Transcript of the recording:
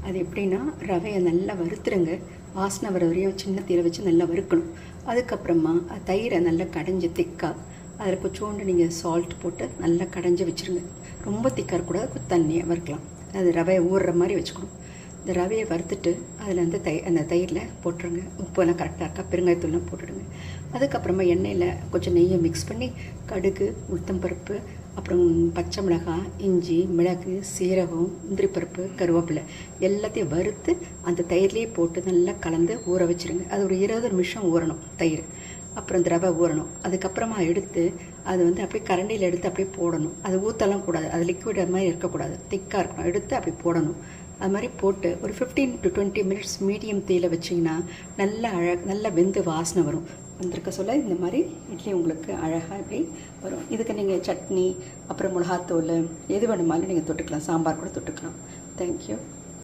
அது எப்படின்னா, ரவையை நல்லா வறுத்துருங்க. வாசனை வர வரையும் சின்ன தீயில வச்சு நல்லா வறுக்கணும். அதுக்கப்புறமா தயிரை நல்லா கடைஞ்சி திக்கா அதில் கொஞ்சோண்டு நீங்கள் சால்ட் போட்டு நல்லா கடைஞ்சி வச்சுருங்க. ரொம்ப திக்காக இருக்கக்கூடாது, கொஞ்சம் தண்ணியாக வறுக்கலாம். அது ரவையை ஊறுற மாதிரி வச்சுக்கணும். இந்த ரவையை வறுத்துட்டு அதில் வந்து அந்த தயிரில் போட்டுருங்க. உப்பெல்லாம் கரெக்டாக இருக்கா, பெருங்காயத்தூள்லாம் போட்டுடுங்க. அதுக்கப்புறமா எண்ணெயில் கொஞ்சம் நெய்யை மிக்ஸ் பண்ணி கடுகு, உளுத்தம்பருப்பு, அப்புறம் பச்சை மிளகாய், இஞ்சி, மிளகு, சீரகம், முந்திரி பருப்பு, கருவேப்பிலை எல்லாத்தையும் வறுத்து அந்த தயிர்லேயே போட்டு நல்லா கலந்து ஊற வச்சுருங்க. அது ஒரு 20 நிமிஷம் ஊறணும் தயிர். அப்புறம் இந்த ரவை ஊறணும். அதுக்கப்புறமா எடுத்து அது வந்து அப்படியே கரண்டியில் எடுத்து அப்படியே போடணும். அது ஊற்றலாம் கூடாது, அது லிக்விட் அது மாதிரி இருக்கக்கூடாது, திக்காக இருக்கணும். எடுத்து அப்படி போடணும். அது மாதிரி போட்டு ஒரு 15 to 20 மினிட்ஸ் மீடியம் தீயில் வச்சிங்கன்னா நல்லா வெந்து வாசனை வரும். வந்திருக்க சொல்ல இந்த மாதிரி இட்லி உங்களுக்கு அழகாக இப்படி வரும். இதுக்கு நீங்கள் சட்னி, அப்புறம் மிளகாத்தூள் எது வேணுமாலும் நீங்கள் தொட்டுக்கலாம். சாம்பார் கூட தொட்டுக்கலாம். தேங்க்யூ.